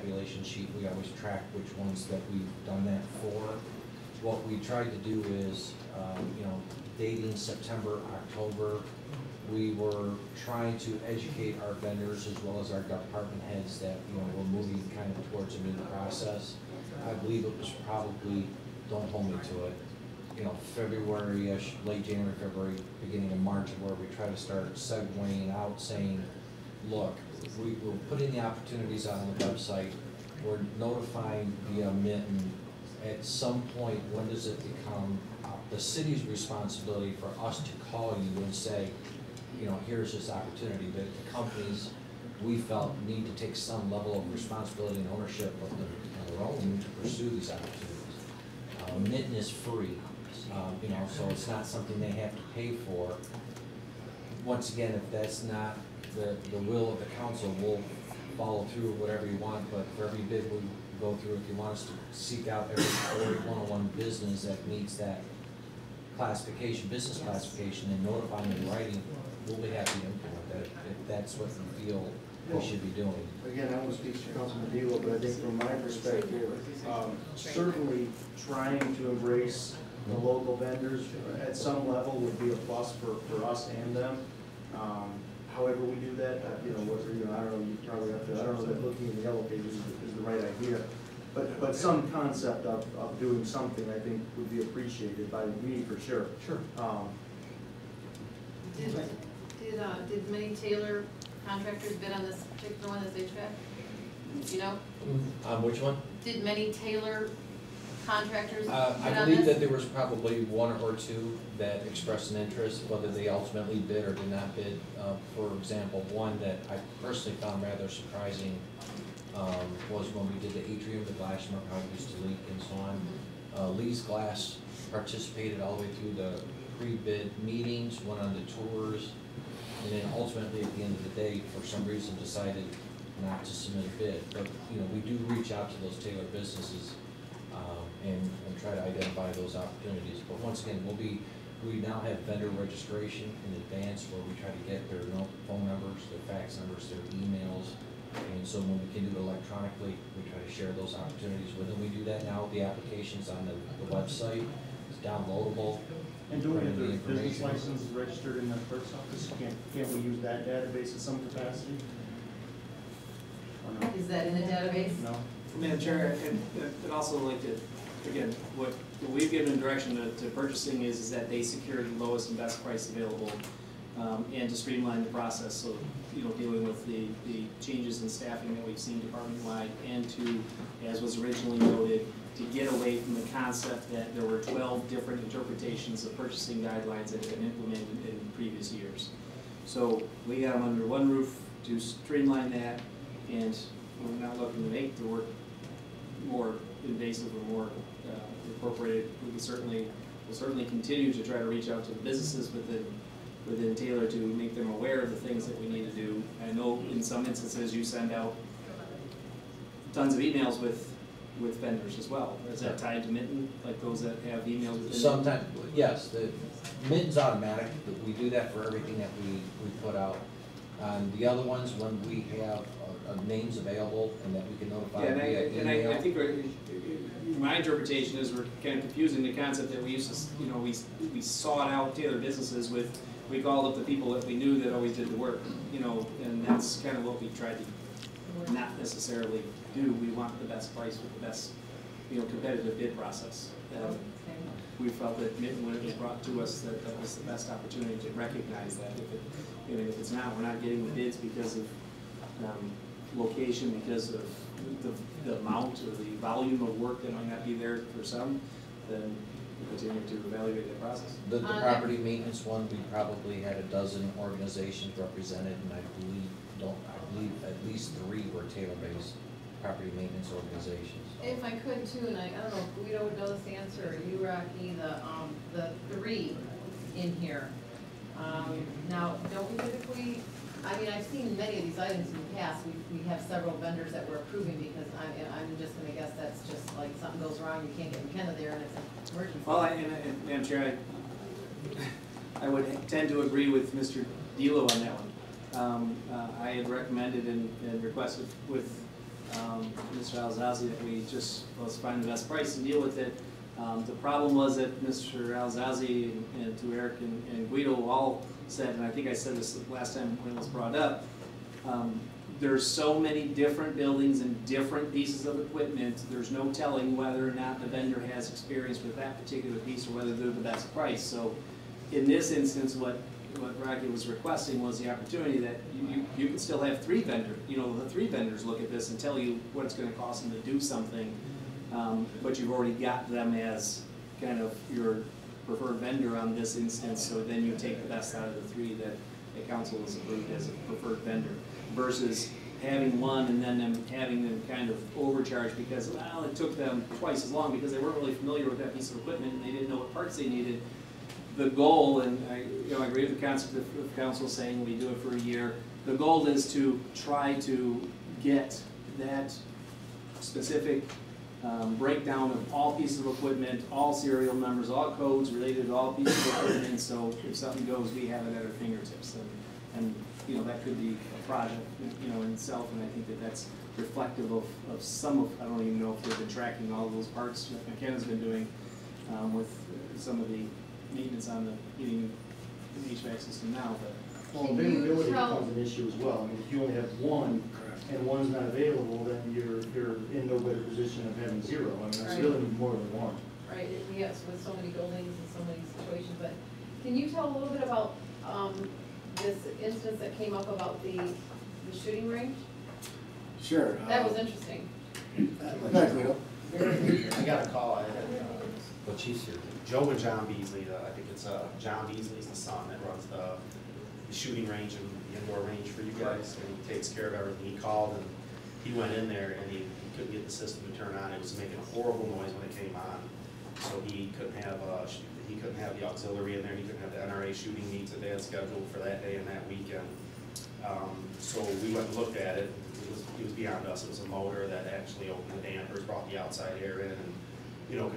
tabulation sheet. We always track which ones that we've done that for. What we tried to do is, you know, dating September, October, we were trying to educate our vendors as well as our department heads that, you know, we're moving kind of towards a new process. I believe it was probably, don't hold me to it, you know, February-ish, late January, February, beginning of March, where we try to start segueing out saying, look, we're putting the opportunities out on the website, we're notifying via Mitten. At some point, when does it become the city's responsibility for us to call you and say, you know, here's this opportunity? That the companies, we felt, need to take some level of responsibility and ownership of their own to pursue these opportunities. Mitten is free, you know, so it's not something they have to pay for. Once again, if that's not the will of the council, we'll follow through whatever you want, but for every bid we go through, if you want us to seek out every 101 business that meets that classification, business classification, and notify them in writing, we'll be happy to implement that if that's what we feel we should be doing. Again, I won't speak to Councilman Dilo, but I think from my perspective, certainly trying to embrace the local vendors at some level would be a plus for us and them. However we do that, you know, I don't know, you probably have to, I don't know that looking in the yellow pages is the right idea. But some concept of doing something, I think, would be appreciated by me for sure. Sure. Did many Taylor contractors bid on this particular one, this HVAC? You know? Which one? Did many Taylor contractors bid I on believe this? that there was probably one or two that expressed an interest, whether they ultimately bid or did not bid. For example, one that I personally found rather surprising was when we did the atrium, the glass remember how it used to leak and so on. Lee's Glass participated all the way through the pre-bid meetings, went on the tours, and then ultimately at the end of the day, for some reason, decided not to submit a bid. But you know, we do reach out to those Taylor businesses and try to identify those opportunities. But once again, we now have vendor registration in advance where we try to get their phone numbers, their fax numbers, their emails. And so when we can do it electronically, we try to share those opportunities with them. We do that now. The application's on the website. It's downloadable. And do we have the business license registered in the clerk's office? Can't we use that database in some capacity? Or no? Is that in the database? No. Madam Chair, I'd also like to, again, what we've given direction to purchasing is that they secure the lowest and best price available, and to streamline the process. So, you know, dealing with the changes in staffing that we've seen department-wide, and to, as was originally noted, to get away from the concept that there were 12 different interpretations of purchasing guidelines that had been implemented in previous years. So we got them under one roof to streamline that, and we're not looking to make the work more invasive or more incorporated. We'll certainly continue to try to reach out to the businesses within Taylor to make them aware of the things that we need to do. I know in some instances you send out tons of emails with vendors as well. Is that tied to Mitten, like those that have emails within? Sometimes, yes. The Mitten's automatic. We do that for everything that we put out. The other ones, when we have names available and that we can notify via email. And I think my interpretation is we're kind of confusing the concept that we used to, you know, we sought out Taylor businesses with, we called up the people that we knew that always did the work, you know, and that's kind of what we tried to not necessarily do. We want the best price with the best, you know, competitive bid process. We felt that Mitten, when it was brought to us, that was the best opportunity to recognize that. If it's not, we're not getting the bids because of location, because of the amount or the volume of work that might not be there for some, then we continue to evaluate that process. The property maintenance one, we probably had a dozen organizations represented, and I believe at least 3 were Taylor-based property maintenance organizations. If I could too, and I don't know if Guido would know this answer, or you, Rocky, the 3 in here. Now, don't we typically, I mean, I've seen many of these items in the past. We have several vendors that we're approving because I'm just going to guess that's just like something goes wrong, you can't get McKenna there, and it's an emergency. Well, and Madam Chair, I would tend to agree with Mr. Dilo on that one. I had recommended and requested with Mr. Alzazi, that we just, let's find the best price and deal with it. The problem was that Mr. Alzazi and to Eric and Guido all said, and I think I said this last time when it was brought up, there's so many different buildings and different pieces of equipment, there's no telling whether or not the vendor has experience with that particular piece or whether they're the best price. So in this instance, what Rocky was requesting was the opportunity that you could still have three vendors, the three vendors look at this and tell you what it's gonna cost them to do something, but you've already got them as kind of your preferred vendor on this instance, so then you take the best out of the three that the council has approved as a preferred vendor, versus having one and then having them kind of overcharge because, well, it took them twice as long because they weren't really familiar with that piece of equipment and they didn't know what parts they needed. The goal, and I agree with the concept of council saying we do it for a year, the goal is to try to get that specific breakdown of all pieces of equipment, all serial numbers, all codes related to all pieces of equipment, so if something goes, we have it at our fingertips. And that could be a project, in itself, and I think that that's reflective of some of, I don't even know if they've been tracking all of those parts that McKenna's been doing with some of the maintenance on the heating and HVAC system now, but. Well, availability becomes an issue as well. I mean, if you only have one and one's not available, then you're in no better position of having zero. I mean, that's really more than one. Right, yes, with so many buildings and so many situations, but can you tell a little bit about, this instance that came up about the shooting range? Sure. That was interesting. I got a call. But she's here. Joe and John Beasley, I think it's John Beasley's the son that runs the shooting range and the indoor range for you guys, and he takes care of everything. He called and he went in there and he couldn't get the system to turn on. It was making a horrible noise when it came on. So he couldn't have the auxiliary in there. He couldn't have the NRA shooting meets that they had scheduled for that day and that weekend. So we went and looked at it. It was beyond us. It was a motor that actually opened the dampers, brought the outside air in, and could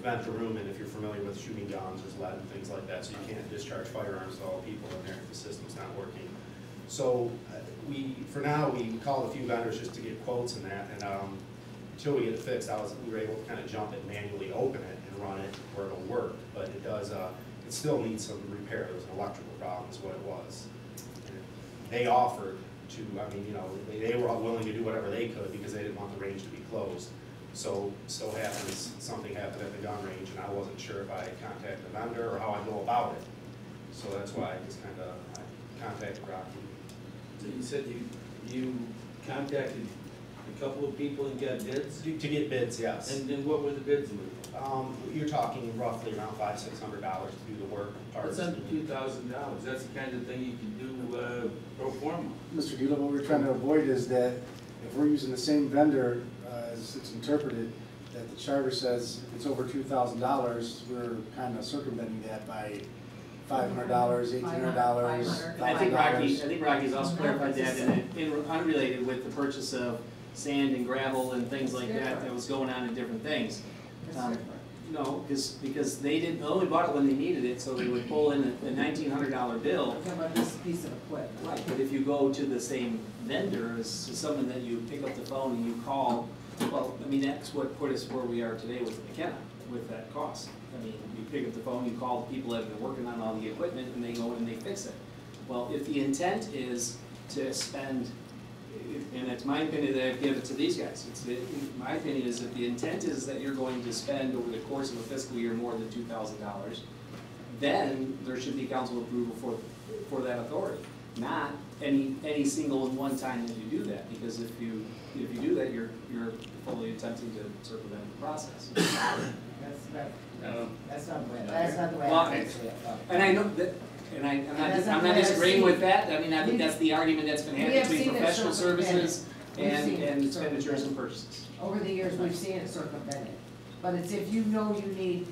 vent the room. And if you're familiar with shooting guns, there's lead and things like that, so you can't discharge firearms to all people in there if the system's not working. So for now, we called a few vendors just to get quotes and that, and until we get it fixed, we were able to kind of jump it, manually open it, and run it where it'll work. But it does, it still needs some repair. There was an electrical problem, is what it was. And they offered to, they were all willing to do whatever they could because they didn't want the range to be closed. So happens, something happened at the gun range, and I wasn't sure if I had contacted the vendor or how I go about it. So that's why I just I contacted Rocky. So you said you contacted a couple of people and got bids? To get bids, yes. And then what were the bids? You're talking roughly around $500–600 to do the work. That's under $2,000. That's the kind of thing you can do pro forma. Mr. Gila, what we're trying to avoid is that if we're using the same vendor as it's interpreted, that the charter says it's over $2,000, we're kind of circumventing that by $500, $1,800, I think Rocky's also clarified that in unrelated with the purchase of sand and gravel and things like that was going on in different things. No, because they only bought it when they needed it, so they would pull in a $1,900 bill. Talking about this piece of equipment. Right, but if you go to the same vendor as someone that you pick up the phone and you call, well, that's what put us where we are today with McKenna, with that cost. You pick up the phone, you call the people that have been working on all the equipment, and they go and they fix it. Well, if the intent is to spend, and it's my opinion that I've given it to these guys, my opinion is that the intent is that you're going to spend over the course of a fiscal year more than $2,000, then there should be council approval for that authority. Not any single and one time that you do that, because if you do that, you're fully attempting to circumvent the process. That's not the way Well, I see it. And I know that, and I'm not disagreeing with that. I think that's the argument that's been had between professional services and expenditures and purchases. Over the years, we've seen it circumvented. But it's if you know you need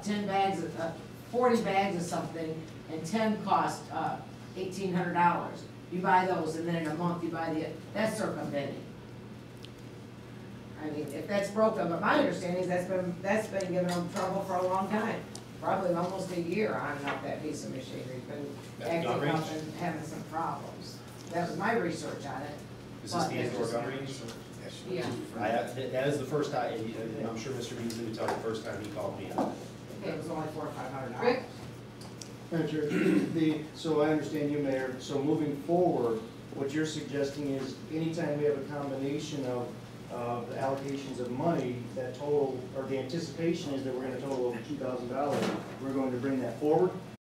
10 bags, 40 bags of something, and 10 cost $1,800. You buy those, and then in a month you buy that's circumventing. If that's broken, but my understanding is that's been giving them trouble for a long time. Probably almost a year on and off that piece of machinery. Been acting up and having some problems. That was my research on it. Is this the indoor gun range? cash. Yeah. That is the first time, and I'm sure Mr. Beasley would tell you the first time he called me. It was only $400 or $500. Rick? Madam Chair, so I understand you, Mayor, so moving forward, what you're suggesting is anytime we have a combination of the allocations of money, that total, or the anticipation is that we're gonna total over $2,000, we're going to bring that forward?